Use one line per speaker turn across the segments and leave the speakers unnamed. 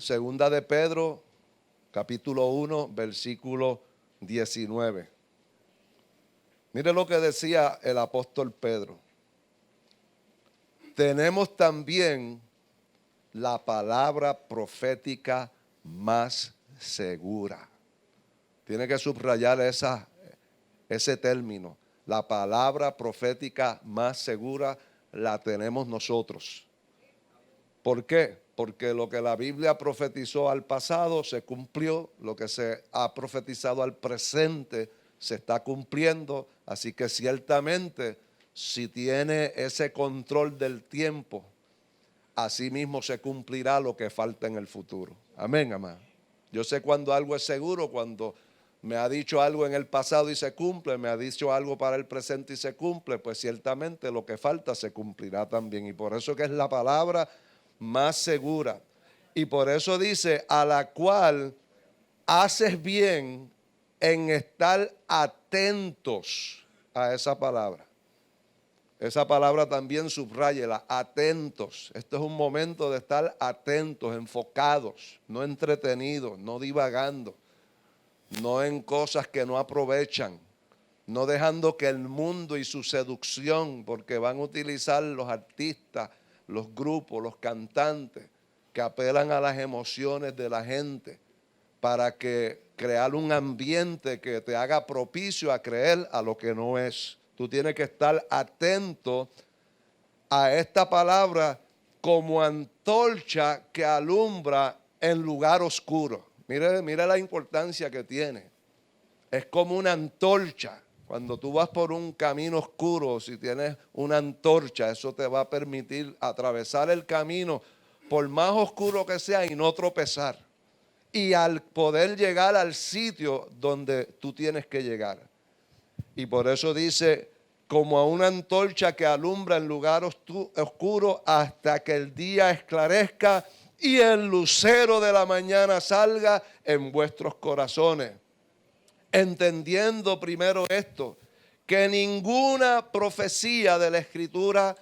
Segunda de Pedro, capítulo 1, versículo 19. Mire lo que decía el apóstol Pedro. Tenemos también la palabra profética más segura. Tiene que subrayar ese término. La palabra profética más segura la tenemos nosotros. ¿Por qué? Porque lo que la Biblia profetizó al pasado se cumplió, lo que se ha profetizado al presente se está cumpliendo, así que ciertamente si tiene ese control del tiempo, así mismo se cumplirá lo que falta en el futuro. Amén, amado. Yo sé cuando algo es seguro, cuando me ha dicho algo en el pasado y se cumple, me ha dicho algo para el presente y se cumple, pues ciertamente lo que falta se cumplirá también. Y por eso que es la palabra más segura. Y por eso dice, a la cual haces bien en estar atentos a esa palabra. Esa palabra también subráyela, atentos. Esto es un momento de estar atentos, enfocados, no entretenidos, no divagando, no en cosas que no aprovechan, no dejando que el mundo y su seducción, porque van a utilizar los artistas, los grupos, los cantantes, que apelan a las emociones de la gente para crear un ambiente que te haga propicio a creer a lo que no es. Tú tienes que estar atento a esta palabra como antorcha que alumbra en lugar oscuro. Mire la importancia que tiene. Es como una antorcha. Cuando tú vas por un camino oscuro, si tienes una antorcha, eso te va a permitir atravesar el camino por más oscuro que sea y no tropezar. Y al poder llegar al sitio donde tú tienes que llegar. Y por eso dice, como a una antorcha que alumbra en lugar oscuro hasta que el día esclarezca y el lucero de la mañana salga en vuestros corazones. Entendiendo primero esto, que ninguna profecía de la Escritura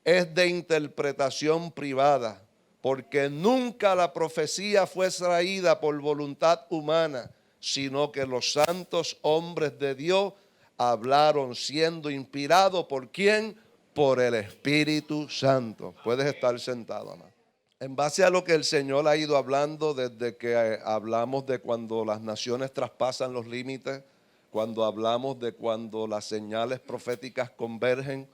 es de interpretación privada, porque nunca la profecía fue traída por voluntad humana, sino que los santos hombres de Dios hablaron siendo inspirados ¿por quién? Por el Espíritu Santo. Puedes estar sentado, amado. En base a lo que el Señor ha ido hablando desde que hablamos de cuando las naciones traspasan los límites, cuando hablamos de cuando las señales proféticas convergen,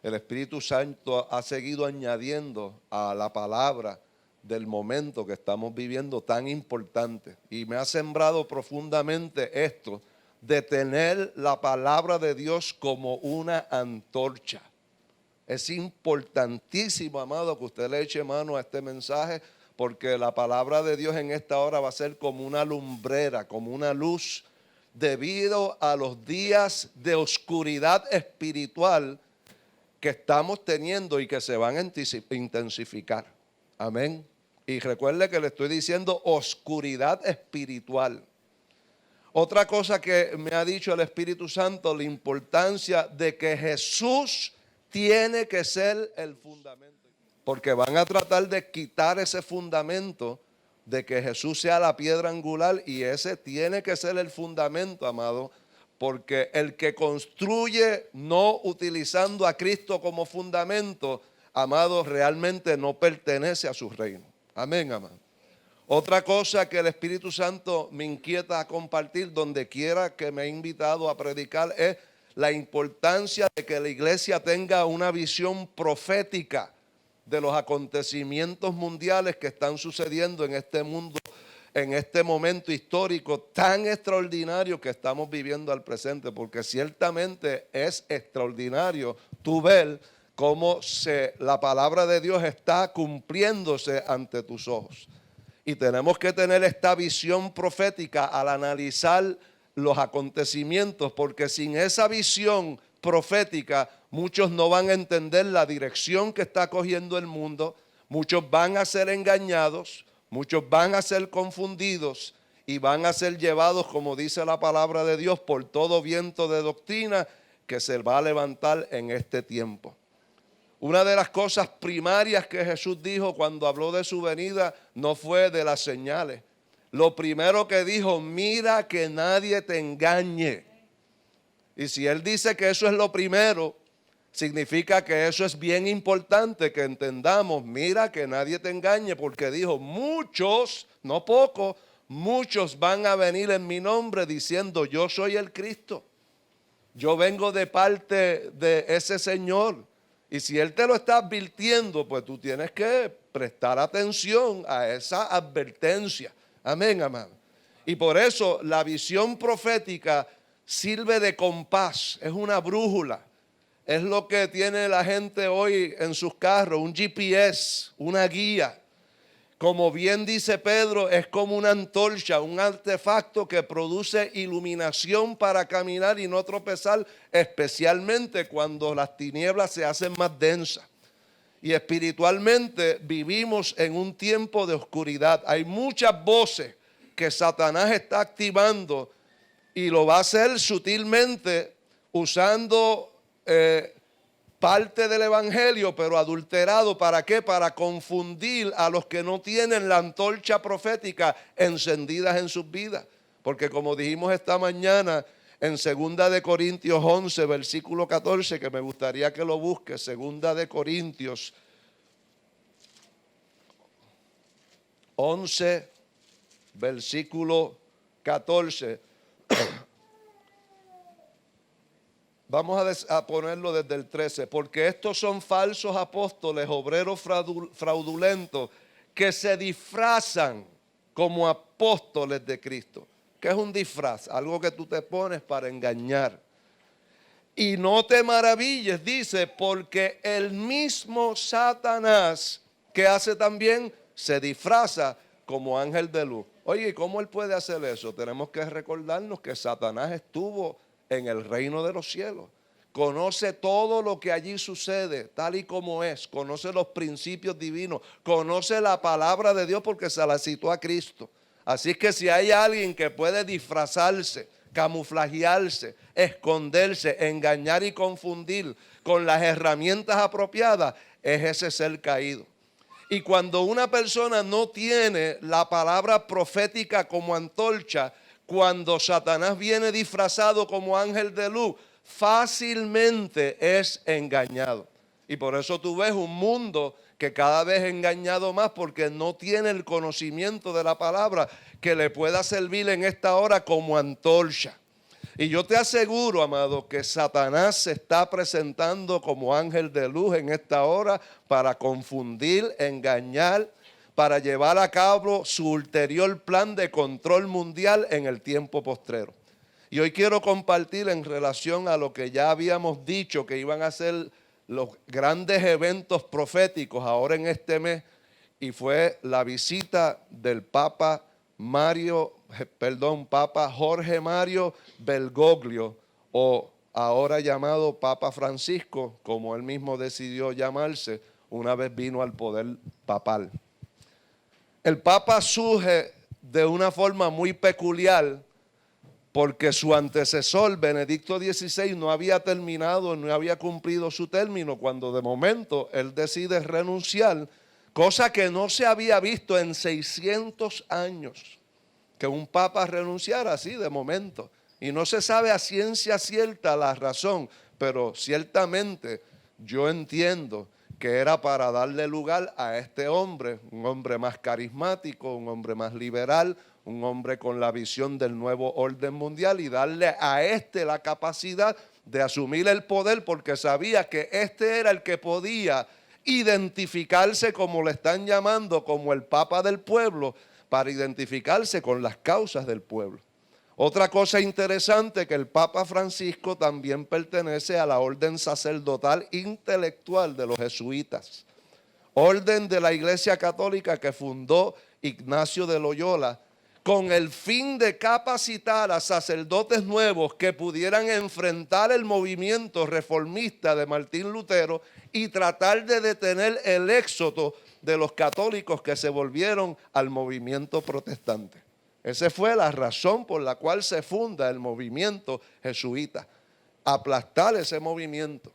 el Espíritu Santo ha seguido añadiendo a la palabra del momento que estamos viviendo tan importante. Y me ha sembrado profundamente esto de tener la palabra de Dios como una antorcha. Es importantísimo, amado, que usted le eche mano a este mensaje, porque la palabra de Dios en esta hora va a ser como una lumbrera, como una luz, debido a los días de oscuridad espiritual que estamos teniendo y que se van a intensificar. Amén. Y recuerde que le estoy diciendo oscuridad espiritual. Otra cosa que me ha dicho el Espíritu Santo, la importancia de que Jesús tiene que ser el fundamento. Porque van a tratar de quitar ese fundamento de que Jesús sea la piedra angular y ese tiene que ser el fundamento, amado. Porque el que construye no utilizando a Cristo como fundamento, amado, realmente no pertenece a su reino. Amén, amado. Otra cosa que el Espíritu Santo me inquieta a compartir donde quiera que me ha invitado a predicar es la importancia de que la iglesia tenga una visión profética de los acontecimientos mundiales que están sucediendo en este mundo, en este momento histórico tan extraordinario que estamos viviendo al presente, porque ciertamente es extraordinario tú ver cómo la palabra de Dios está cumpliéndose ante tus ojos. Y tenemos que tener esta visión profética al analizar los acontecimientos, porque sin esa visión profética muchos no van a entender la dirección que está cogiendo el mundo, muchos van a ser engañados, muchos van a ser confundidos y van a ser llevados, como dice la palabra de Dios, por todo viento de doctrina que se va a levantar en este tiempo. Una de las cosas primarias que Jesús dijo cuando habló de su venida no fue de las señales. Lo primero que dijo, mira que nadie te engañe. Y si Él dice que eso es lo primero, significa que eso es bien importante que entendamos, mira que nadie te engañe, porque dijo, muchos, no pocos, muchos van a venir en mi nombre diciendo, yo soy el Cristo. Yo vengo de parte de ese Señor. Y si Él te lo está advirtiendo, pues tú tienes que prestar atención a esa advertencia. Amén, amado. Y por eso la visión profética sirve de compás, es una brújula. Es lo que tiene la gente hoy en sus carros, un GPS, una guía. Como bien dice Pedro, es como una antorcha, un artefacto que produce iluminación para caminar y no tropezar, especialmente cuando las tinieblas se hacen más densas. Y espiritualmente vivimos en un tiempo de oscuridad. Hay muchas voces que Satanás está activando y lo va a hacer sutilmente usando parte del evangelio, pero adulterado. ¿Para qué? Para confundir a los que no tienen la antorcha profética encendidas en sus vidas. Porque como dijimos esta mañana en 2 de Corintios 11, versículo 14, que me gustaría que lo busque, 2 de Corintios 11, versículo 14. Vamos a ponerlo desde el 13. Porque estos son falsos apóstoles, obreros fraudulentos, que se disfrazan como apóstoles de Cristo. ¿Qué es un disfraz? Algo que tú te pones para engañar. Y no te maravilles, dice, porque el mismo Satanás, que hace también, se disfraza como ángel de luz. Oye, ¿y cómo él puede hacer eso? Tenemos que recordarnos que Satanás estuvo en el reino de los cielos. Conoce todo lo que allí sucede, tal y como es. Conoce los principios divinos. Conoce la palabra de Dios porque se la citó a Cristo. Así que si hay alguien que puede disfrazarse, camuflajearse, esconderse, engañar y confundir con las herramientas apropiadas, es ese ser caído. Y cuando una persona no tiene la palabra profética como antorcha, cuando Satanás viene disfrazado como ángel de luz, fácilmente es engañado. Y por eso tú ves un mundo que cada vez es engañado más porque no tiene el conocimiento de la palabra que le pueda servir en esta hora como antorcha. Y yo te aseguro, amado, que Satanás se está presentando como ángel de luz en esta hora para confundir, engañar, para llevar a cabo su ulterior plan de control mundial en el tiempo postrero. Y hoy quiero compartir en relación a lo que ya habíamos dicho que iban a ser los grandes eventos proféticos ahora en este mes, y fue la visita del Papa Jorge Mario Bergoglio, o ahora llamado Papa Francisco, como él mismo decidió llamarse una vez vino al poder papal. El Papa surge de una forma muy peculiar porque su antecesor, Benedicto XVI, no había terminado, no había cumplido su término, cuando de momento él decide renunciar, cosa que no se había visto en 600 años, que un papa renunciara así de momento. Y no se sabe a ciencia cierta la razón, pero ciertamente yo entiendo que era para darle lugar a este hombre, un hombre más carismático, un hombre más liberal, un hombre con la visión del nuevo orden mundial, y darle a este la capacidad de asumir el poder, porque sabía que este era el que podía identificarse, como le están llamando, como el Papa del pueblo, para identificarse con las causas del pueblo. Otra cosa interesante, que el Papa Francisco también pertenece a la orden sacerdotal intelectual de los jesuitas, orden de la Iglesia Católica que fundó Ignacio de Loyola, con el fin de capacitar a sacerdotes nuevos que pudieran enfrentar el movimiento reformista de Martín Lutero y tratar de detener el éxodo de los católicos que se volvieron al movimiento protestante. Esa fue la razón por la cual se funda el movimiento jesuita, aplastar ese movimiento.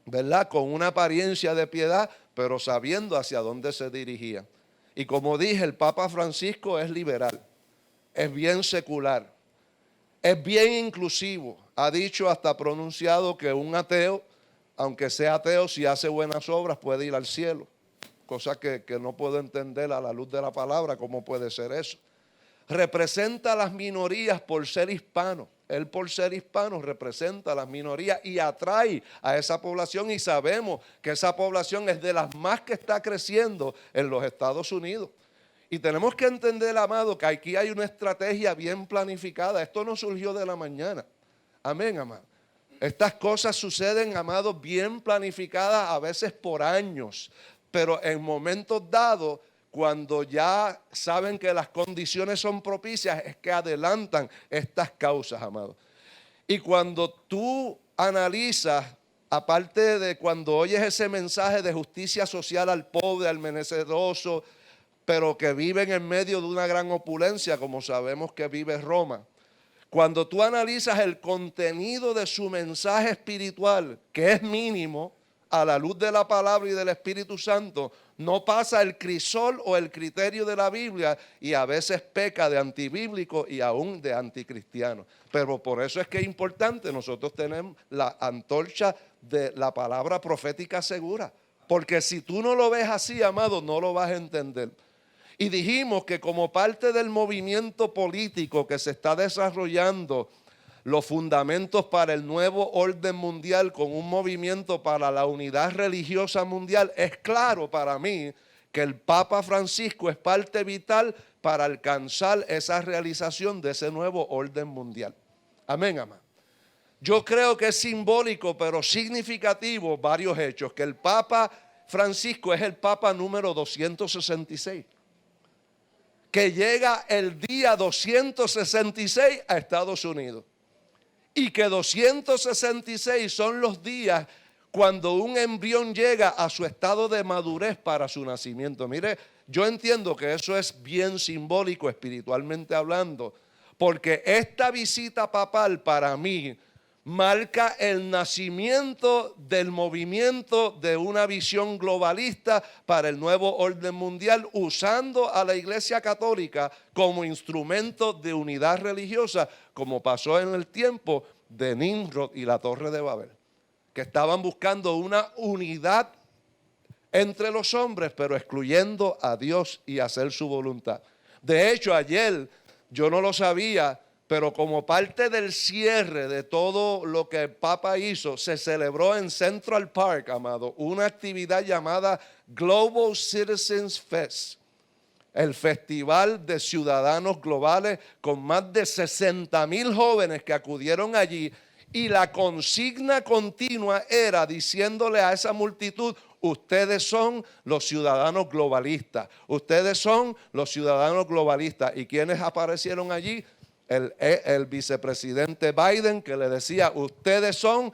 ¿verdad? Con una apariencia de piedad, pero sabiendo hacia dónde se dirigía. Y como dije, el Papa Francisco es liberal, es bien secular, es bien inclusivo. Ha dicho, hasta pronunciado, que un ateo, aunque sea ateo, si hace buenas obras puede ir al cielo. Cosa que no puedo entender a la luz de la palabra, cómo puede ser eso. Representa a las minorías por ser hispano. Él, por ser hispano, representa a las minorías y atrae a esa población, y sabemos que esa población es de las más que está creciendo en los Estados Unidos. Y tenemos que entender, amado, que aquí hay una estrategia bien planificada. Esto no surgió de la mañana. Amén, amado. Estas cosas suceden, amado, bien planificadas, a veces por años, pero en momentos dados, cuando ya saben que las condiciones son propicias, es que adelantan estas causas, amado. Y cuando tú analizas, aparte de cuando oyes ese mensaje de justicia social al pobre, al menesteroso, pero que viven en medio de una gran opulencia, como sabemos que vive Roma. Cuando tú analizas el contenido de su mensaje espiritual, que es mínimo, a la luz de la palabra y del Espíritu Santo, no pasa el crisol o el criterio de la Biblia, y a veces peca de antibíblico y aún de anticristiano. Pero por eso es que es importante, nosotros tenemos la antorcha de la palabra profética segura. Porque si tú no lo ves así, amado, no lo vas a entender. Y dijimos que como parte del movimiento político que se está desarrollando, los fundamentos para el nuevo orden mundial con un movimiento para la unidad religiosa mundial, es claro para mí que el Papa Francisco es parte vital para alcanzar esa realización de ese nuevo orden mundial. Amén, amén. Yo creo que es simbólico, pero significativo, varios hechos, que el Papa Francisco es el Papa número 266. Que llega el día 266 a Estados Unidos. Y que 266 son los días cuando un embrión llega a su estado de madurez para su nacimiento. Mire, yo entiendo que eso es bien simbólico espiritualmente hablando, porque esta visita papal para mí marca el nacimiento del movimiento de una visión globalista para el nuevo orden mundial, usando a la Iglesia Católica como instrumento de unidad religiosa, como pasó en el tiempo de Nimrod y la Torre de Babel, que estaban buscando una unidad entre los hombres, pero excluyendo a Dios y hacer su voluntad. De hecho, ayer, yo no lo sabía, pero como parte del cierre de todo lo que el Papa hizo, se celebró en Central Park, amado, una actividad llamada Global Citizens Fest, el Festival de Ciudadanos Globales, con más de 60,000 jóvenes que acudieron allí, y la consigna continua era diciéndole a esa multitud: ustedes son los ciudadanos globalistas, ustedes son los ciudadanos globalistas. ¿Y quiénes aparecieron allí? El vicepresidente Biden, que le decía: ustedes son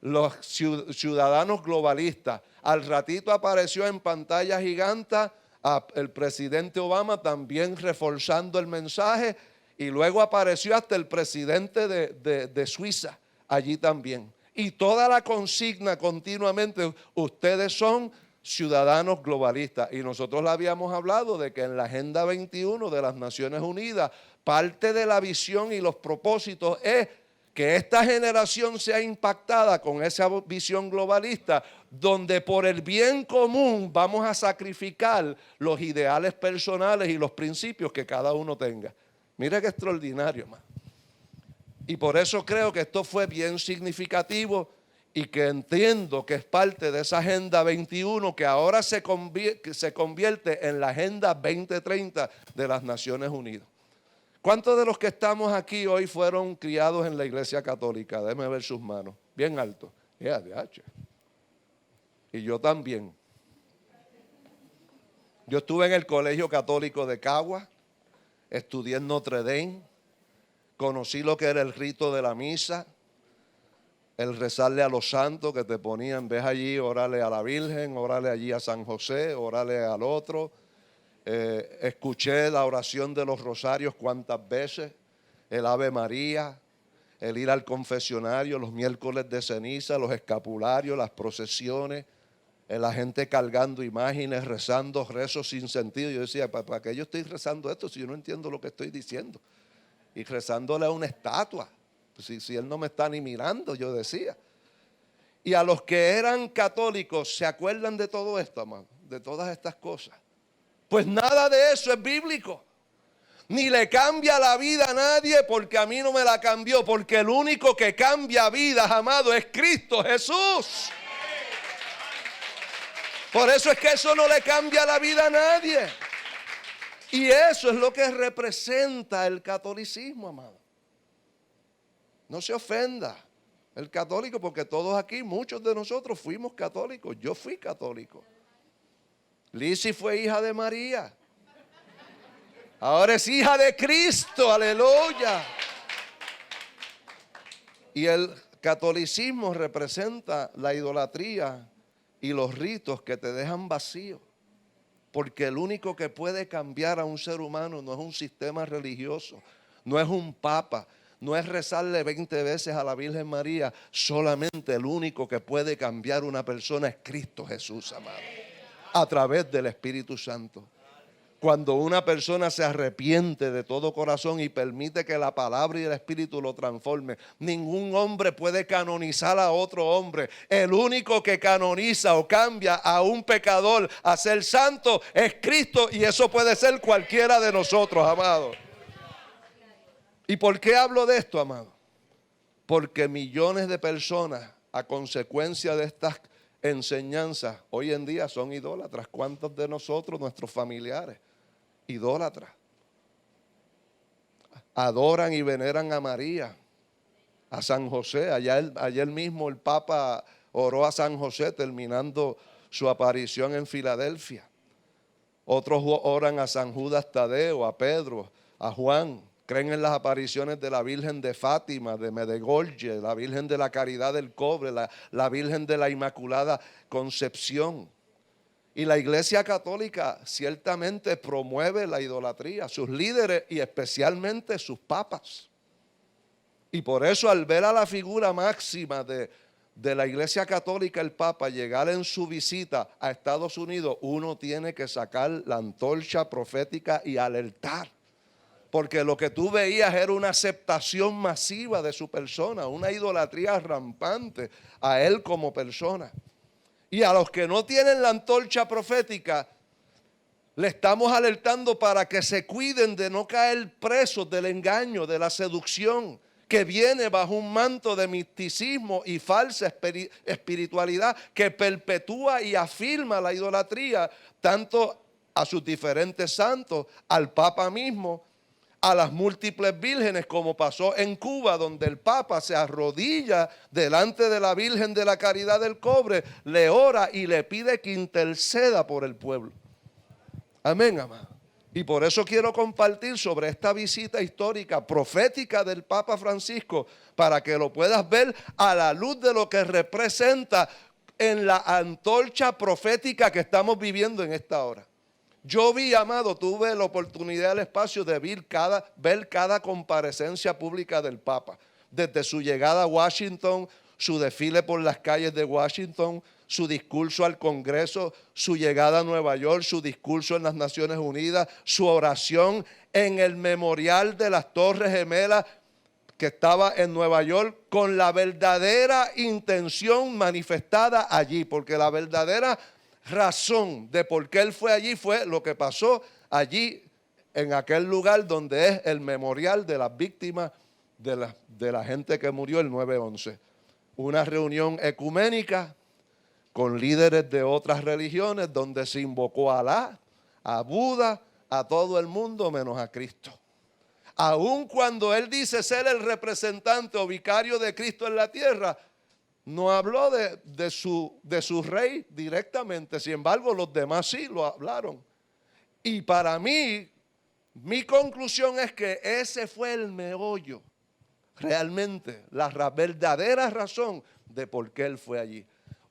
los ciudadanos globalistas. Al ratito apareció en pantalla gigante el presidente Obama también reforzando el mensaje, y luego apareció hasta el presidente de Suiza allí también. Y toda la consigna continuamente: ustedes son ciudadanos globalistas. Y nosotros le habíamos hablado de que en la Agenda 21 de las Naciones Unidas, parte de la visión y los propósitos es que esta generación sea impactada con esa visión globalista, donde por el bien común vamos a sacrificar los ideales personales y los principios que cada uno tenga. Mire qué extraordinario, hermano. Y por eso creo que esto fue bien significativo, y que entiendo que es parte de esa Agenda 21 que ahora se convierte en la Agenda 2030 de las Naciones Unidas. ¿Cuántos de los que estamos aquí hoy fueron criados en la Iglesia Católica? Déjeme ver sus manos, bien alto. Y yo también. Yo estuve en el Colegio Católico de Cagua, estudié en Notre Dame, conocí lo que era el rito de la misa, el rezarle a los santos que te ponían: ves allí, órale a la Virgen, órale allí a San José, órale al otro. Escuché la oración de los rosarios cuántas veces, el Ave María, el ir al confesionario, los miércoles de ceniza, los escapularios, las procesiones, la gente cargando imágenes, rezando rezos sin sentido. Yo decía, ¿para qué yo estoy rezando esto si yo no entiendo lo que estoy diciendo? Y rezándole a una estatua, si él no me está ni mirando, yo decía. Y a los que eran católicos, ¿se acuerdan de todo esto, amado? De todas estas cosas. Pues nada de eso es bíblico. Ni le cambia la vida a nadie, porque a mí no me la cambió, porque el único que cambia vidas, amado, es Cristo Jesús. Por eso es que eso no le cambia la vida a nadie. Y eso es lo que representa el catolicismo, amado. No se ofenda el católico, porque todos aquí, muchos de nosotros fuimos católicos. Yo fui católico. Lizzy fue hija de María. Ahora es hija de Cristo, aleluya. Y el catolicismo representa la idolatría y los ritos que te dejan vacío. Porque el único que puede cambiar a un ser humano no es un sistema religioso, no es un papa, no es rezarle 20 veces a la Virgen María. Solamente el único que puede cambiar una persona es Cristo Jesús, amado, a través del Espíritu Santo. Cuando una persona se arrepiente de todo corazón y permite que la palabra y el Espíritu lo transforme, ningún hombre puede canonizar a otro hombre. El único que canoniza o cambia a un pecador a ser santo es Cristo, y eso puede ser cualquiera de nosotros, amado. ¿Y por qué hablo de esto, amado? Porque millones de personas, a consecuencia de estas enseñanzas, hoy en día son idólatras. ¿Cuántos de nosotros, nuestros familiares, idólatras? Adoran y veneran a María, a San José. Ayer mismo el Papa oró a San José terminando su aparición en Filadelfia. Otros oran a San Judas Tadeo, a Pedro, a Juan. Creen en las apariciones de la Virgen de Fátima, de Medjugorje, la Virgen de la Caridad del Cobre, la Virgen de la Inmaculada Concepción. Y la Iglesia Católica ciertamente promueve la idolatría, sus líderes y especialmente sus papas. Y por eso, al ver a la figura máxima de la Iglesia Católica, el Papa, llegar en su visita a Estados Unidos, uno tiene que sacar la antorcha profética y alertar. Porque lo que tú veías era una aceptación masiva de su persona, una idolatría rampante a él como persona. Y a los que no tienen la antorcha profética, le estamos alertando para que se cuiden de no caer presos del engaño, de la seducción, que viene bajo un manto de misticismo y falsa espiritualidad que perpetúa y afirma la idolatría, tanto a sus diferentes santos, al Papa mismo, a las múltiples vírgenes, como pasó en Cuba, donde el Papa se arrodilla delante de la Virgen de la Caridad del Cobre, le ora y le pide que interceda por el pueblo. Amén, amado. Y por eso quiero compartir sobre esta visita histórica, profética del Papa Francisco, para que lo puedas ver a la luz de lo que representa en la antorcha profética que estamos viviendo en esta hora. Yo vi, amado, tuve la oportunidad, el espacio de ver cada comparecencia pública del Papa. Desde su llegada a Washington, su desfile por las calles de Washington, su discurso al Congreso, su llegada a Nueva York, su discurso en las Naciones Unidas, su oración en el memorial de las Torres Gemelas que estaba en Nueva York, con la verdadera intención manifestada allí, porque la verdadera razón de por qué él fue allí fue lo que pasó allí en aquel lugar donde es el memorial de las víctimas de la gente que murió el 9/11. Una reunión ecuménica con líderes de otras religiones donde se invocó a Alá, a Buda, a todo el mundo menos a Cristo. Aun cuando él dice ser el representante o vicario de Cristo en la tierra, no habló de su rey directamente. Sin embargo, los demás sí lo hablaron. Y para mí, mi conclusión es que ese fue el meollo, realmente, la verdadera razón de por qué él fue allí.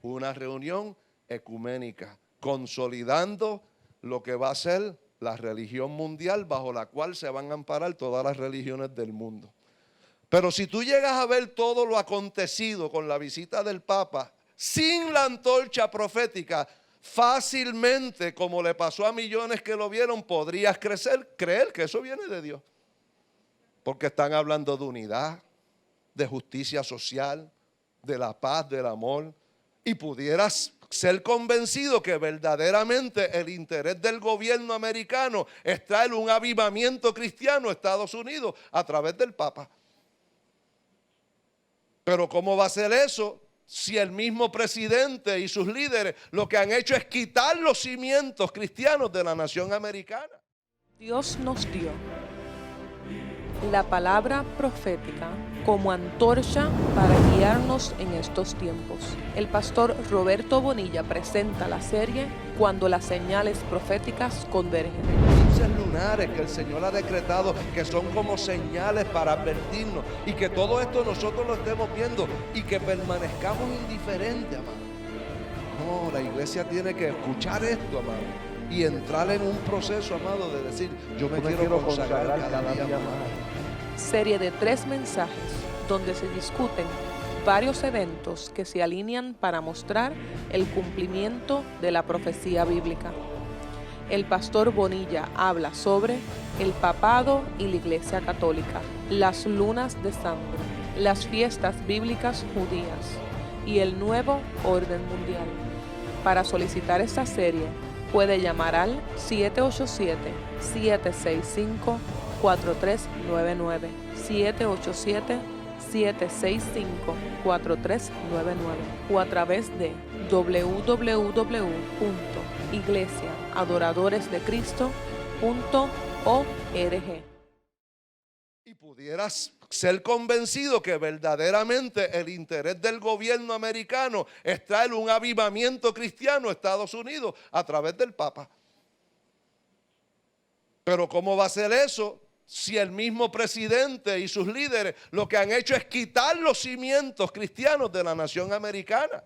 Una reunión ecuménica, consolidando lo que va a ser la religión mundial bajo la cual se van a amparar todas las religiones del mundo. Pero si tú llegas a ver todo lo acontecido con la visita del Papa, sin la antorcha profética, fácilmente, como le pasó a millones que lo vieron, podrías creer que eso viene de Dios. Porque están hablando de unidad, de justicia social, de la paz, del amor. Y pudieras ser convencido que verdaderamente el interés del gobierno americano es traer un avivamiento cristiano a Estados Unidos a través del Papa. Pero ¿cómo va a ser eso si el mismo presidente y sus líderes lo que han hecho es quitar los cimientos cristianos de la nación americana?
Dios nos dio la palabra profética como antorcha para guiarnos en estos tiempos. El pastor Roberto Bonilla presenta la serie Cuando las señales proféticas convergen.
Lunares que el Señor ha decretado que son como señales para advertirnos y que todo esto nosotros lo estemos viendo y que permanezcamos indiferentes, amado. No, la iglesia tiene que escuchar esto, amado, y entrar en un proceso, amado, de decir, yo me quiero consagrar cada día más.
Serie de 3 mensajes donde se discuten varios eventos que se alinean para mostrar el cumplimiento de la profecía bíblica. El pastor Bonilla habla sobre el papado y la Iglesia Católica, las lunas de sangre, las fiestas bíblicas judías y el nuevo orden mundial. Para solicitar esta serie, puede llamar al 787-765-4399, 787-765-4399 o a través de www.iglesiaadoradoresdecristo.org.
Y pudieras ser convencido que verdaderamente el interés del gobierno americano es traer un avivamiento cristiano a Estados Unidos a través del Papa. Pero ¿cómo va a ser eso si el mismo presidente y sus líderes lo que han hecho es quitar los cimientos cristianos de la nación americana?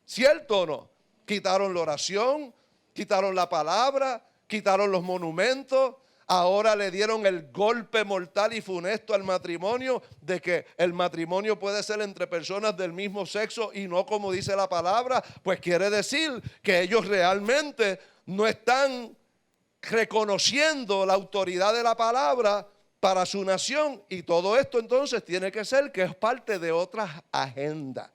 ¿Cierto o no? Quitaron la oración, quitaron la palabra, quitaron los monumentos. Ahora le dieron el golpe mortal y funesto al matrimonio, de que el matrimonio puede ser entre personas del mismo sexo y no como dice la palabra. Pues quiere decir que ellos realmente no están reconociendo la autoridad de la palabra para su nación. Y todo esto entonces tiene que ser que es parte de otras agendas.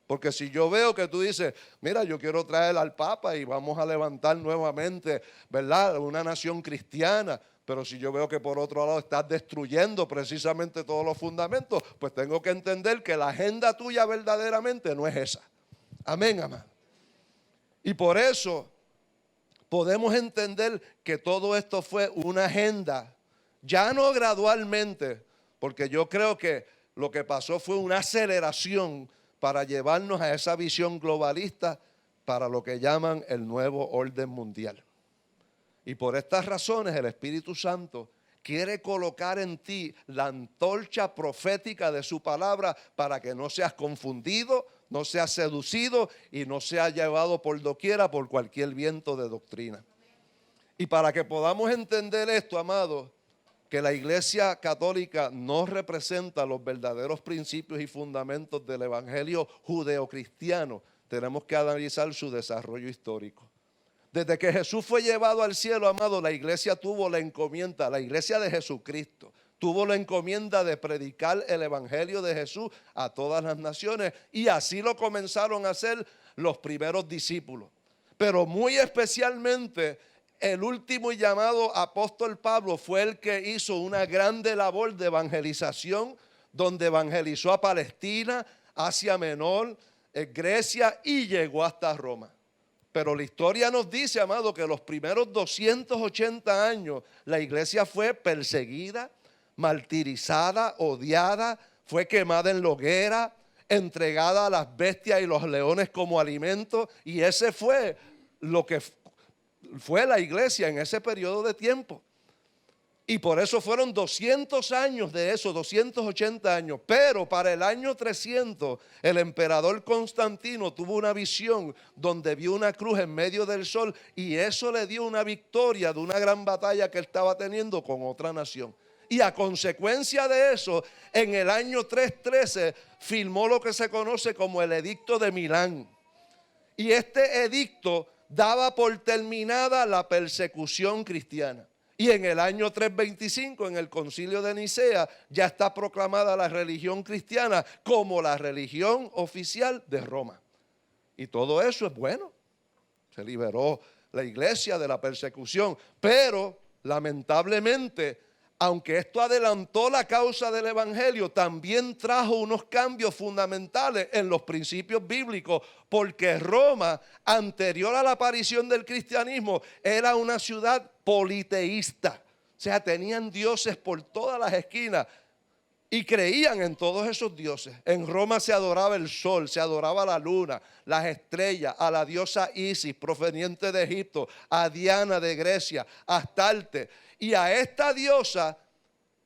Porque si yo veo que tú dices, mira, yo quiero traer al Papa y vamos a levantar nuevamente, ¿verdad?, una nación cristiana. Pero si yo veo que por otro lado estás destruyendo precisamente todos los fundamentos, pues tengo que entender que la agenda tuya verdaderamente no es esa. Amén, amado. Y por eso podemos entender que todo esto fue una agenda, ya no gradualmente, porque yo creo que lo que pasó fue una aceleración para llevarnos a esa visión globalista para lo que llaman el nuevo orden mundial. Y por estas razones el Espíritu Santo quiere colocar en ti la antorcha profética de su palabra para que no seas confundido, no seas seducido y no seas llevado por doquiera por cualquier viento de doctrina. Y para que podamos entender esto, amados, que la Iglesia Católica no representa los verdaderos principios y fundamentos del evangelio judeocristiano, tenemos que analizar su desarrollo histórico. Desde que Jesús fue llevado al cielo, amado, la iglesia tuvo la encomienda, la iglesia de Jesucristo, tuvo la encomienda de predicar el evangelio de Jesús a todas las naciones, y así lo comenzaron a hacer los primeros discípulos. Pero muy especialmente el último llamado apóstol Pablo fue el que hizo una grande labor de evangelización, donde evangelizó a Palestina, Asia Menor, Grecia y llegó hasta Roma. Pero la historia nos dice, amado, que los primeros 280 años la iglesia fue perseguida, martirizada, odiada, fue quemada en la hoguera, entregada a las bestias y los leones como alimento, y ese fue lo que fue la iglesia en ese periodo de tiempo. Y por eso fueron 200 años de eso, 280 años. Pero para el año 300, el emperador Constantino tuvo una visión donde vio una cruz en medio del sol, y eso le dio una victoria de una gran batalla que él estaba teniendo con otra nación. Y a consecuencia de eso, en el año 313 firmó lo que se conoce como el Edicto de Milán. Y este edicto daba por terminada la persecución cristiana. Y en el año 325, en el concilio de Nicea, ya está proclamada la religión cristiana como la religión oficial de Roma. Y todo eso es bueno. Se liberó la iglesia de la persecución. Pero, lamentablemente, aunque esto adelantó la causa del evangelio, también trajo unos cambios fundamentales en los principios bíblicos, porque Roma, anterior a la aparición del cristianismo, era una ciudad politeísta. O sea, tenían dioses por todas las esquinas y creían en todos esos dioses. En Roma se adoraba el sol, se adoraba la luna, las estrellas, a la diosa Isis, proveniente de Egipto, a Diana de Grecia, a Astarte. Y a esta diosa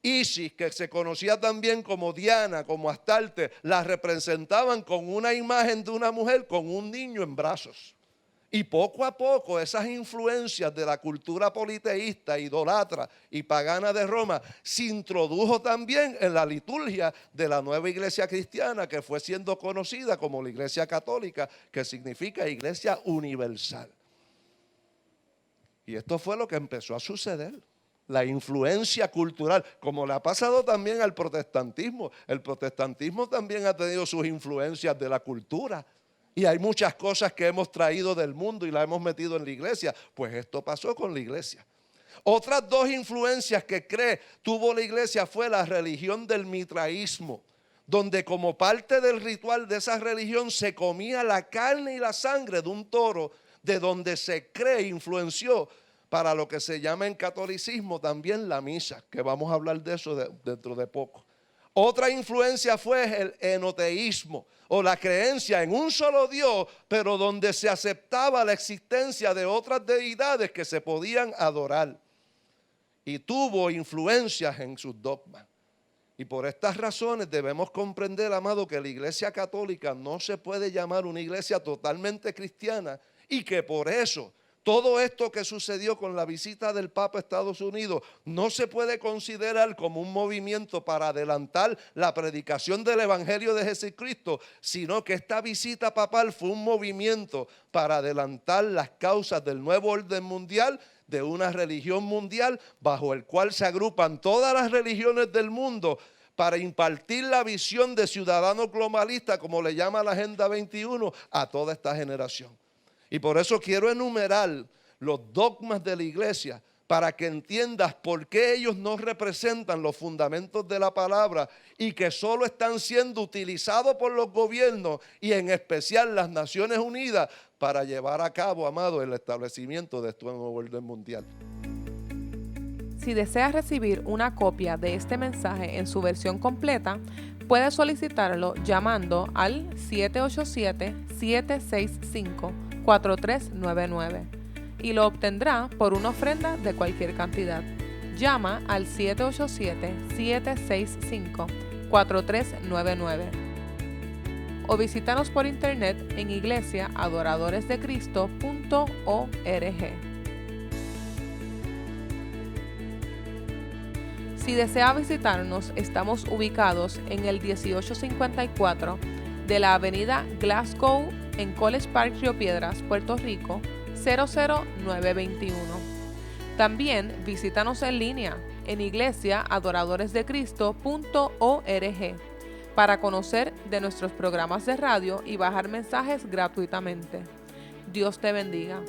Isis, que se conocía también como Diana, como Astarte, la representaban con una imagen de una mujer con un niño en brazos. Y poco a poco esas influencias de la cultura politeísta, idolatra y pagana de Roma se introdujo también en la liturgia de la nueva iglesia cristiana, que fue siendo conocida como la iglesia católica, que significa iglesia universal. Y esto fue lo que empezó a suceder. La influencia cultural, como le ha pasado también al protestantismo. El protestantismo también ha tenido sus influencias de la cultura. Y hay muchas cosas que hemos traído del mundo y las hemos metido en la iglesia. Pues esto pasó con la iglesia. Otras dos influencias que tuvo la iglesia fue la religión del mitraísmo, donde como parte del ritual de esa religión se comía la carne y la sangre de un toro, de donde se influenció para lo que se llama en catolicismo también la misa, que vamos a hablar de eso dentro de poco. Otra influencia fue el enoteísmo, o la creencia en un solo Dios, pero donde se aceptaba la existencia de otras deidades que se podían adorar. Y tuvo influencias en sus dogmas. Y por estas razones debemos comprender, amado, que la iglesia católica no se puede llamar una iglesia totalmente cristiana, y que por eso todo esto que sucedió con la visita del Papa a Estados Unidos no se puede considerar como un movimiento para adelantar la predicación del Evangelio de Jesucristo, sino que esta visita papal fue un movimiento para adelantar las causas del nuevo orden mundial, de una religión mundial bajo el cual se agrupan todas las religiones del mundo para impartir la visión de ciudadano globalista, como le llama la Agenda 21, a toda esta generación. Y por eso quiero enumerar los dogmas de la iglesia para que entiendas por qué ellos no representan los fundamentos de la palabra y que solo están siendo utilizados por los gobiernos y en especial las Naciones Unidas para llevar a cabo, amado, el establecimiento de este nuevo orden mundial.
Si deseas recibir una copia de este mensaje en su versión completa, puedes solicitarlo llamando al 787-765-4399 y lo obtendrá por una ofrenda de cualquier cantidad. Llama al 787-765-4399 o visítanos por internet en iglesiaadoradoresdecristo.org. Si desea visitarnos, estamos ubicados en el 1854 de la avenida Glasgow en College Park, Río Piedras, Puerto Rico, 00921. También visítanos en línea en iglesiaadoradoresdecristo.org para conocer de nuestros programas de radio y bajar mensajes gratuitamente. Dios te bendiga.